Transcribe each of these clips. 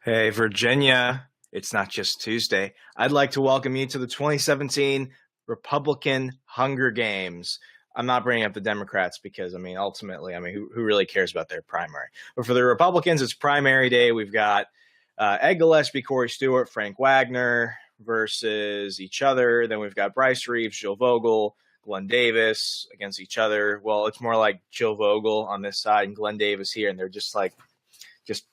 Hey, Virginia, it's not just Tuesday. I'd like to welcome you to the 2017 Republican Hunger Games. I'm not bringing up the Democrats because, ultimately, who really cares about their primary? But for the Republicans, it's primary day. We've got Ed Gillespie, Corey Stewart, Frank Wagner versus each other. Then we've got Bryce Reeves, Jill Vogel, Glenn Davis against each other. Well, it's more like Jill Vogel on this side and Glenn Davis here, and they're just just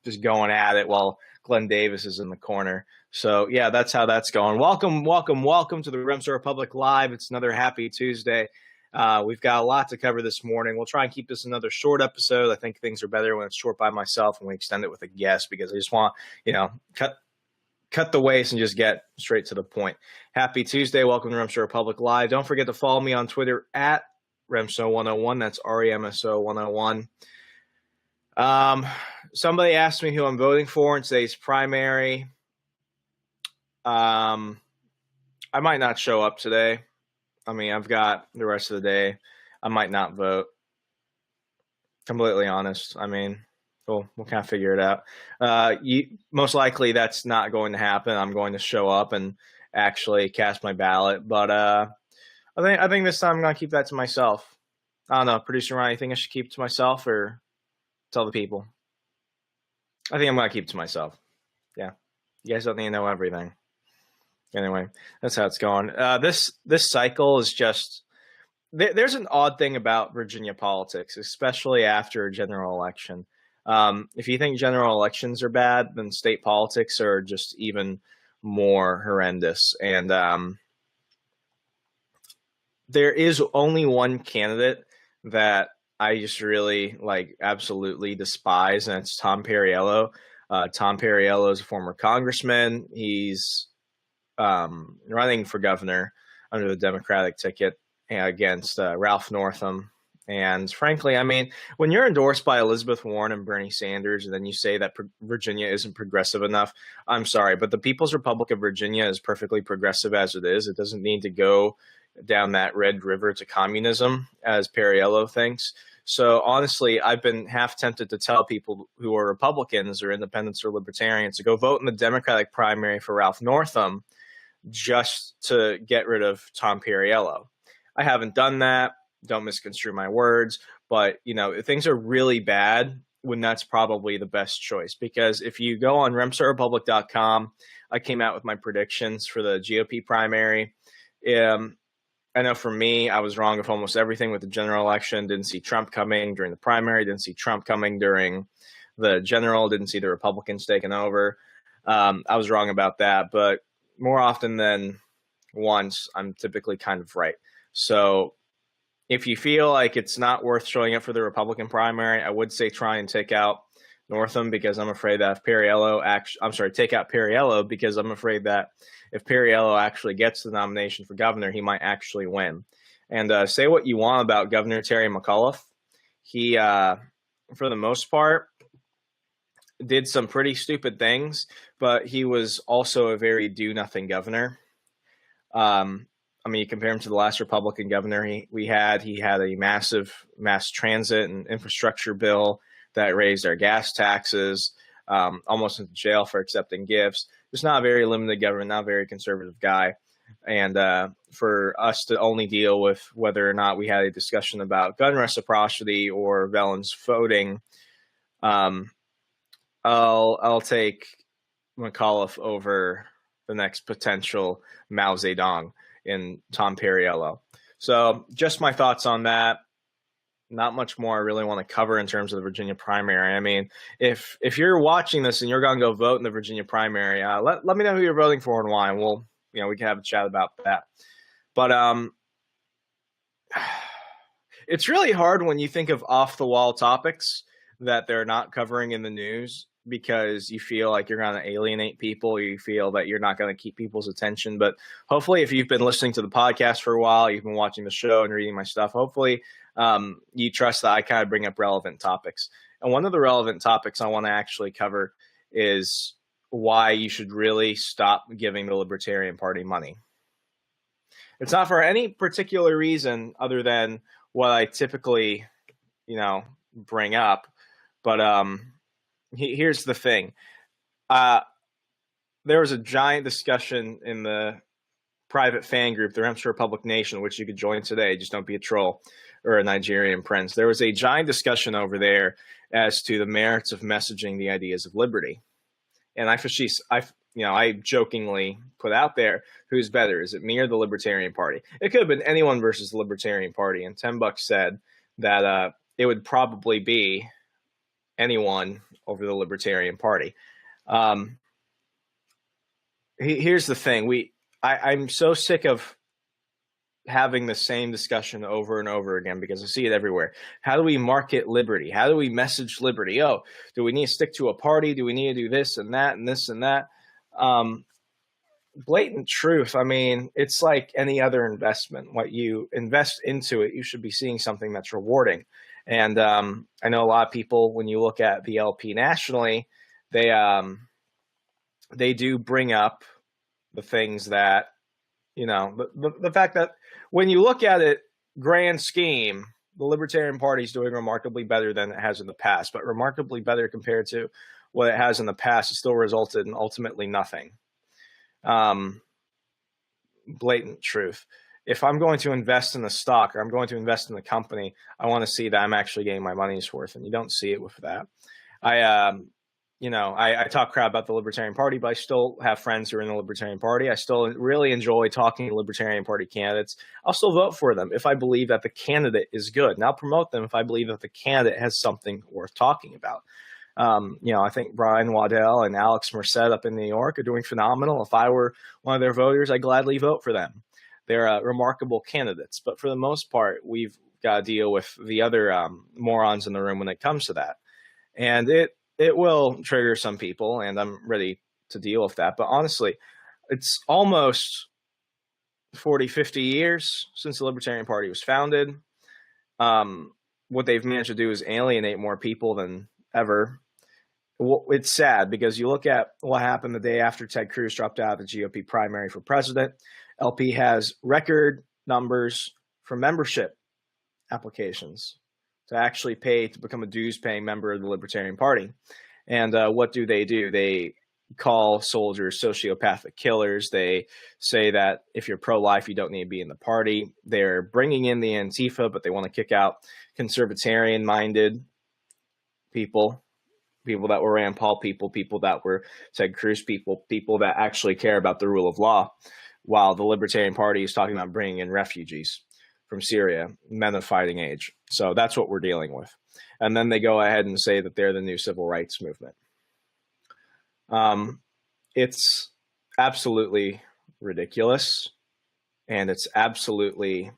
just going at it while Glenn Davis is in the corner. So yeah, that's how that's going. Welcome to the Remso Republic Live. It's another happy Tuesday. We've got a lot to cover this morning. We'll try and keep this another short episode. I think things are better when it's short by myself and we extend it with a guest because I just want, cut the waste and just get straight to the point. Happy Tuesday. Welcome to Remso Republic Live. Don't forget to follow me on Twitter at Remso101. That's REMSO101. Somebody asked me who I'm voting for in today's primary. I might not show up today. I've got the rest of the day. I might not vote. Completely honest. We'll kind of figure it out. Most likely that's not going to happen. I'm going to show up and actually cast my ballot. But I think this time I'm going to keep that to myself. I don't know. Producer Ryan, you think I should keep it to myself or tell the people? I think I'm going to keep it to myself. Yeah. You guys don't need to know everything. Anyway, that's how it's going. This cycle is just there's an odd thing about Virginia politics, especially after a general election. If you think general elections are bad, then state politics are just even more horrendous. And there is only one candidate that I just really absolutely despise, and it's Tom Perriello. Tom Perriello is a former congressman. He's running for governor under the Democratic ticket against Ralph Northam. And frankly, when you're endorsed by Elizabeth Warren and Bernie Sanders, and then you say that Virginia isn't progressive enough, I'm sorry, but the People's Republic of Virginia is perfectly progressive as it is. It doesn't need to go down that red river to communism, as Perriello thinks. So honestly, I've been half tempted to tell people who are Republicans or independents or libertarians to go vote in the Democratic primary for Ralph Northam just to get rid of Tom Perriello. I haven't done that. Don't misconstrue my words. But, things are really bad when that's probably the best choice. Because if you go on remsorepublic.com, I came out with my predictions for the GOP primary. I know for me, I was wrong with almost everything with the general election. Didn't see Trump coming during the primary. Didn't see Trump coming during the general. Didn't see the Republicans taking over. I was wrong about that. But more often than once, I'm typically kind of right. So if you feel like it's not worth showing up for the Republican primary, I would say try and take out Northam, because I'm afraid that if take out Perriello, because I'm afraid that if Perriello actually gets the nomination for governor, he might actually win. And say what you want about Governor Terry McAuliffe. He, for the most part, did some pretty stupid things, but he was also a very do-nothing governor. You compare him to the last Republican governor he had a massive mass transit and infrastructure bill that raised our gas taxes, almost into jail for accepting gifts. Just not a very limited government, not a very conservative guy. And for us to only deal with whether or not we had a discussion about gun reciprocity or felons voting, I'll take McAuliffe over the next potential Mao Zedong in Tom Perriello. So just my thoughts on that. Not much more I really want to cover in terms of the Virginia primary. If you're watching this and you're going to go vote in the Virginia primary, let me know who you're voting for and why, and we can have a chat about that. But it's really hard when you think of off-the-wall topics that they're not covering in the news, because you feel like you're going to alienate people. You feel that you're not going to keep people's attention. But hopefully, if you've been listening to the podcast for a while, you've been watching the show and reading my stuff, hopefully you trust that I kind of bring up relevant topics. And one of the relevant topics I want to actually cover is why you should really stop giving the Libertarian Party money. It's not for any particular reason other than what I typically, bring up. But here's the thing. there was a giant discussion in the private fan group, the Remso Republic Nation, which you could join today. Just don't be a troll or a Nigerian prince. There was a giant discussion over there as to the merits of messaging the ideas of liberty. And I jokingly put out there, who's better? Is it me or the Libertarian Party? It could have been anyone versus the Libertarian Party. And 10 Bucks said that it would probably be anyone over the Libertarian Party. Here's the thing. I'm so sick of having the same discussion over and over again because I see it everywhere. How do we market liberty? How do we message liberty? Oh, do we need to stick to a party? Do we need to do this and that and this and that? Blatant truth. I mean, it's like any other investment. What you invest into it, you should be seeing something that's rewarding. And I know a lot of people, when you look at the LP nationally, they do bring up the things that, the fact that when you look at it, grand scheme, the Libertarian Party is doing remarkably better than it has in the past, but remarkably better compared to what it has in the past. It still resulted in ultimately nothing. Blatant truth. If I'm going to invest in a stock or I'm going to invest in a company, I want to see that I'm actually getting my money's worth, and you don't see it with that. I talk crap about the Libertarian Party, but I still have friends who are in the Libertarian Party. I still really enjoy talking to Libertarian Party candidates. I'll still vote for them if I believe that the candidate is good, and I'll promote them if I believe that the candidate has something worth talking about. I think Brian Waddell and Alex Merced up in New York are doing phenomenal. If I were one of their voters, I'd gladly vote for them. They're remarkable candidates, but for the most part, we've got to deal with the other morons in the room when it comes to that. And it will trigger some people, and I'm ready to deal with that. But honestly, it's almost 40, 50 years since the Libertarian Party was founded. What they've managed to do is alienate more people than ever. It's sad because you look at what happened the day after Ted Cruz dropped out of the GOP primary for president. LP has record numbers for membership applications to actually pay to become a dues-paying member of the Libertarian Party. And what do? They call soldiers sociopathic killers. They say that if you're pro-life, you don't need to be in the party. They're bringing in the Antifa, but they want to kick out conservatarian-minded people that were Rand Paul people that were Ted Cruz people that actually care about the rule of law, while the Libertarian Party is talking about bringing in refugees from Syria, men of fighting age. So that's what we're dealing with. And then they go ahead and say that they're the new civil rights movement. It's absolutely ridiculous. And it's absolutely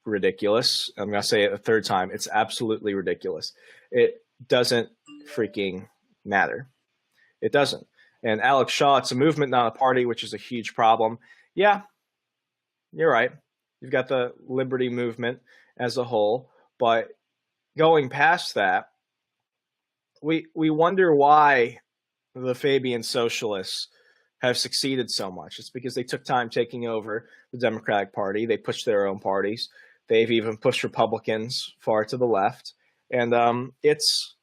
ridiculous. I'm going to say it a third time. It's absolutely ridiculous. It doesn't freaking matter. It doesn't. And Alex Shaw, it's a movement, not a party, which is a huge problem. Yeah, you're right. You've got the liberty movement as a whole, but going past that, we wonder why the Fabian socialists have succeeded so much. It's because they took time taking over the Democratic Party. They pushed their own parties. They've even pushed Republicans far to the left, and it's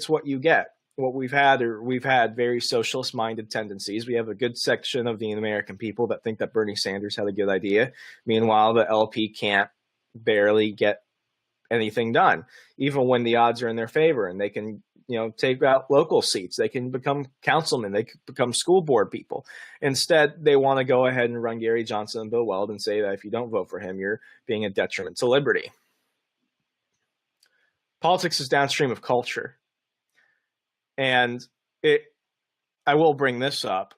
what you get. What we've had very socialist-minded tendencies. We have a good section of the American people that think that Bernie Sanders had a good idea. Meanwhile, the LP can't barely get anything done, even when the odds are in their favor, and they can, take out local seats. They can become councilmen. They can become school board people. Instead, they want to go ahead and run Gary Johnson and Bill Weld and say that if you don't vote for him, you're being a detriment to liberty. Politics is downstream of culture. And I will bring this up.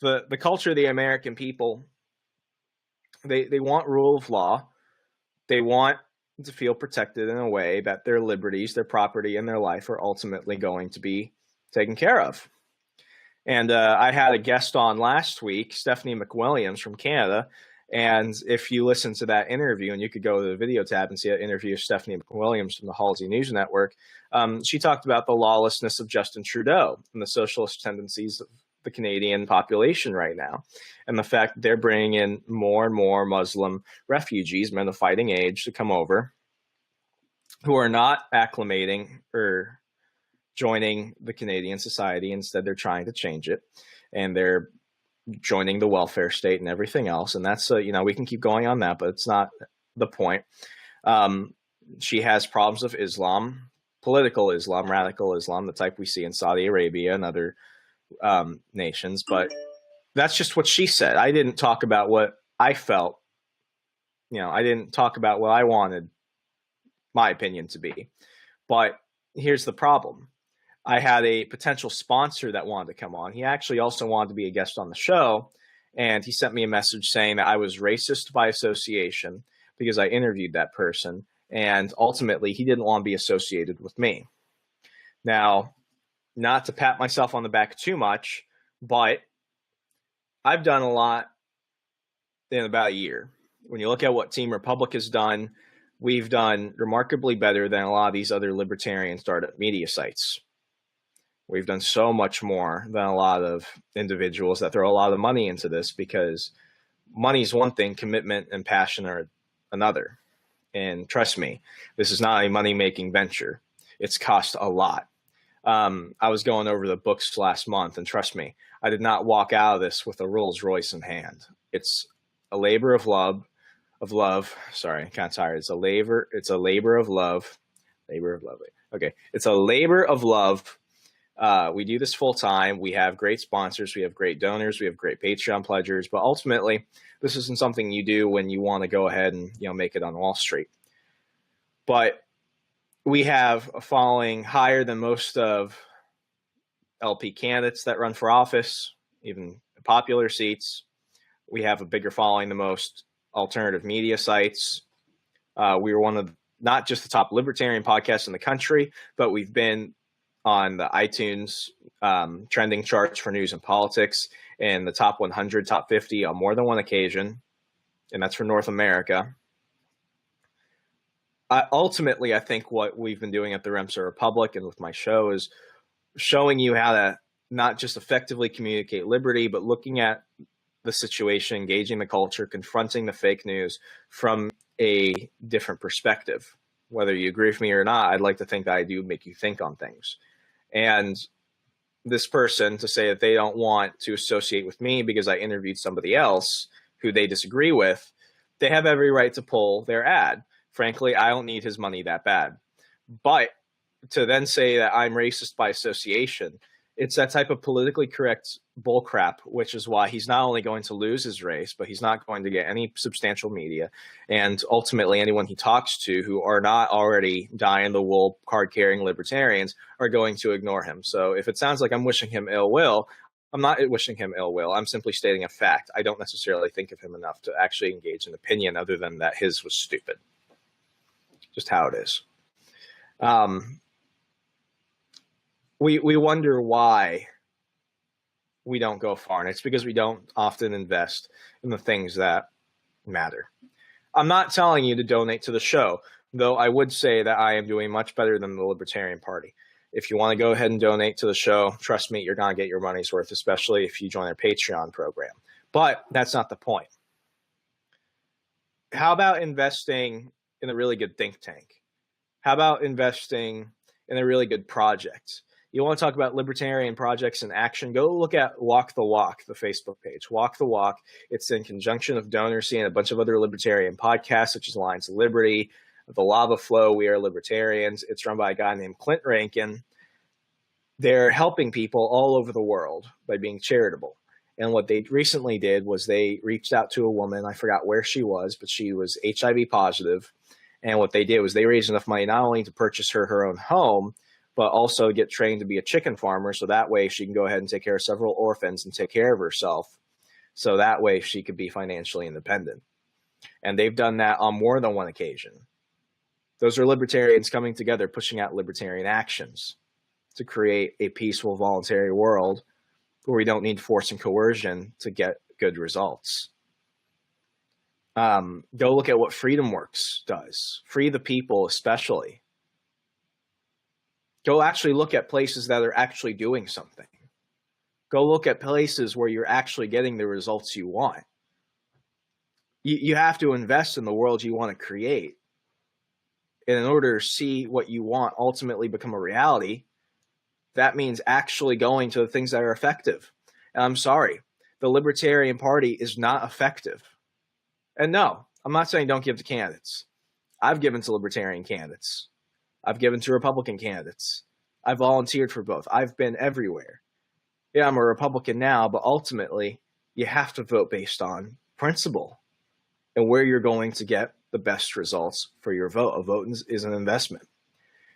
The culture of the American people, they want rule of law. They want to feel protected in a way that their liberties, their property, and their life are ultimately going to be taken care of. And I had a guest on last week, Stephanie McWilliams from Canada. And if you listen to that interview, and you could go to the video tab and see that interview of Stephanie McWilliams from the Halsey News Network, she talked about the lawlessness of Justin Trudeau and the socialist tendencies of the Canadian population right now, and the fact that they're bringing in more and more Muslim refugees, men of fighting age, to come over, who are not acclimating or joining the Canadian society. Instead, they're trying to change it, and they're joining the welfare state and everything else. And that's, we can keep going on that, but it's not the point. She has problems with Islam, political Islam, radical Islam, the type we see in Saudi Arabia and other nations. But that's just what she said. I didn't talk about what I felt. I didn't talk about what I wanted my opinion to be. But here's the problem. I had a potential sponsor that wanted to come on. He actually also wanted to be a guest on the show. And he sent me a message saying that I was racist by association because I interviewed that person. And ultimately, he didn't want to be associated with me. Now, not to pat myself on the back too much, but I've done a lot in about a year. When you look at what Team Republic has done, we've done remarkably better than a lot of these other libertarian startup media sites. We've done so much more than a lot of individuals that throw a lot of money into this, because money is one thing, commitment and passion are another. And trust me, this is not a money-making venture. It's cost a lot. I was going over the books last month, and trust me, I did not walk out of this with a Rolls Royce in hand. It's a labor of love. Sorry, I'm kind of tired. It's a labor of love. Okay. It's a labor of love. We do this full time. We have great sponsors. We have great donors. We have great Patreon pledgers. But ultimately, this isn't something you do when you want to go ahead and make it on Wall Street. But we have a following higher than most of LP candidates that run for office, even popular seats. We have a bigger following than most alternative media sites. We were one of not just the top libertarian podcasts in the country, but we've been on the iTunes trending charts for news and politics in the top 100, top 50 on more than one occasion, and that's for North America. Ultimately, I think what we've been doing at the Remso Republic and with my show is showing you how to not just effectively communicate liberty, but looking at the situation, engaging the culture, confronting the fake news from a different perspective. Whether you agree with me or not, I'd like to think that I do make you think on things. And this person to say that they don't want to associate with me because I interviewed somebody else who they disagree with, they have every right to pull their ad. Frankly, I don't need his money that bad. But to then say that I'm racist by association, it's that type of politically correct bullcrap, which is why he's not only going to lose his race, but he's not going to get any substantial media. And ultimately, anyone he talks to who are not already die-in-the-wool card-carrying libertarians are going to ignore him. So if it sounds like I'm wishing him ill will, I'm not wishing him ill will. I'm simply stating a fact. I don't necessarily think of him enough to actually engage in opinion other than that his was stupid. Just how it is. We wonder why we don't go far, and it's because we don't often invest in the things that matter. I'm not telling you to donate to the show, though I would say that I am doing much better than the Libertarian Party. If you want to go ahead and donate to the show, trust me, you're going to get your money's worth, especially if you join our Patreon program. But that's not the point. How about investing in a really good think tank? How about investing in a really good project? You want to talk about libertarian projects in action? Go look at Walk the Walk, the Facebook page. Walk the Walk. It's in conjunction with DonorSee and a bunch of other libertarian podcasts, such as Alliance of Liberty, The Lava Flow, We Are Libertarians. It's run by a guy named Clint Rankin. They're helping people all over the world by being charitable. And what they recently did was they reached out to a woman. I forgot where she was, but she was HIV positive. And what they did was they raised enough money not only to purchase her own home, but also get trained to be a chicken farmer. So that way she can go ahead and take care of several orphans and take care of herself. So that way she could be financially independent. And they've done that on more than one occasion. Those are libertarians coming together, pushing out libertarian actions to create a peaceful, voluntary world where we don't need force and coercion to get good results. Go look at what FreedomWorks does. Free the people, especially. Go actually look at places that are actually doing something. Go look at places where you're actually getting the results you want. You have to invest in the world you want to create. And in order to see what you want ultimately become a reality, that means actually going to the things that are effective. And I'm sorry, the Libertarian Party is not effective. And no, I'm not saying don't give to candidates. I've given to Libertarian candidates. I've given to Republican candidates. I volunteered for both. I've been everywhere. Yeah, I'm a Republican now, but ultimately, you have to vote based on principle and where you're going to get the best results for your vote. A vote is an investment.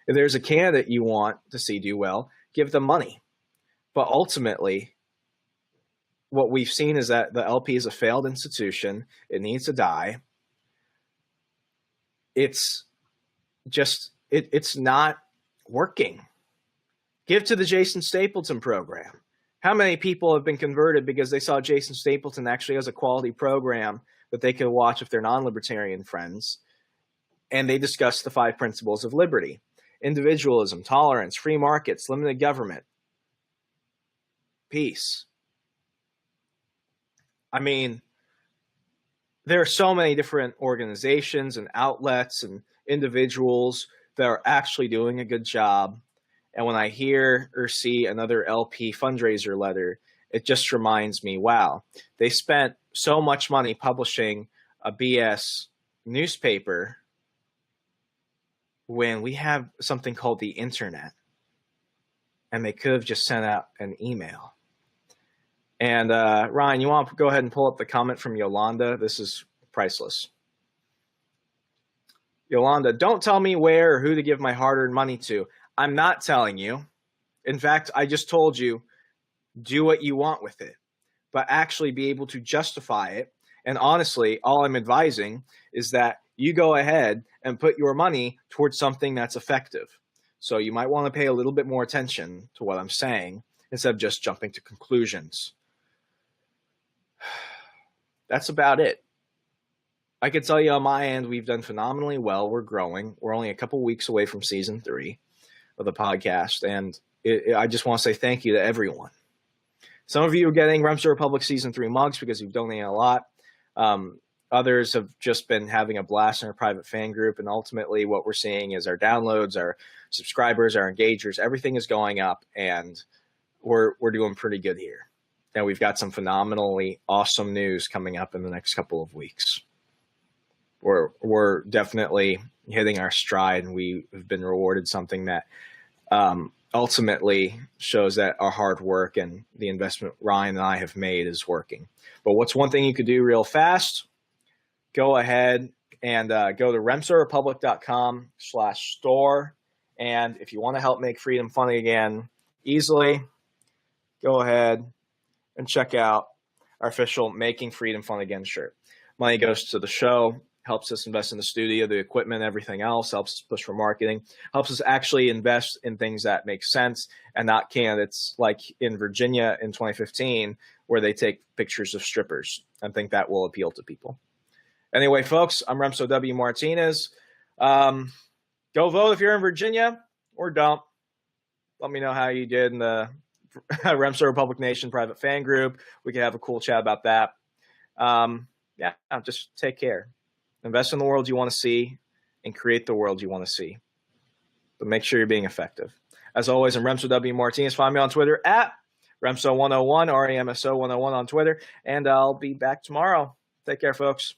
If there's a candidate you want to see do well, give them money. But ultimately, what we've seen is that the LP is a failed institution. It needs to die. It's just, it's not working. Give to the Jason Stapleton program. How many people have been converted because they saw Jason Stapleton actually has a quality program that they can watch if they're non-libertarian friends, and they discuss the 5 principles of liberty: individualism, tolerance, free markets, limited government, peace. I mean, there are so many different organizations and outlets and individuals that are actually doing a good job. And when I hear or see another LP fundraiser letter, it just reminds me, wow, they spent so much money publishing a BS newspaper when we have something called the internet, and they could have just sent out an email. And Ryan, you want to go ahead and pull up the comment from Yolanda? This is priceless. Yolanda, don't tell me where or who to give my hard-earned money to. I'm not telling you. In fact, I just told you, do what you want with it, but actually be able to justify it. And honestly, all I'm advising is that you go ahead and put your money towards something that's effective. So you might want to pay a little bit more attention to what I'm saying instead of just jumping to conclusions. That's about it. I can tell you on my end, we've done phenomenally well. We're growing. We're only a couple weeks away from season 3 of the podcast. And I just want to say thank you to everyone. Some of you are getting Remso Republic season 3 mugs because you've donated a lot. Others have just been having a blast in our private fan group. And ultimately what we're seeing is our downloads, our subscribers, our engagers, everything is going up, and we're doing pretty good here. And we've got some phenomenally awesome news coming up in the next couple of weeks. We're definitely hitting our stride, and we have been rewarded something that ultimately shows that our hard work and the investment Ryan and I have made is working. But what's one thing you could do real fast? Go ahead and go to remsorepublic.com/store. And if you want to help make freedom fun again easily, go ahead and check out our official Making Freedom Fun Again shirt. Money goes to the show, helps us invest in the studio, the equipment, everything else, helps us push for marketing, helps us actually invest in things that make sense and not candidates like in Virginia in 2015, where they take pictures of strippers. I think that will appeal to people. Anyway, folks, I'm Remso W. Martinez. Go vote if you're in Virginia, or don't. Let me know how you did in the Remso Republic Nation private fan group. We can have a cool chat about that. Yeah, just take care. Invest in the world you want to see and create the world you want to see. But make sure you're being effective. As always, I'm Remso W. Martinez. Find me on Twitter at Remso101, RAMSO101 on Twitter. And I'll be back tomorrow. Take care, folks.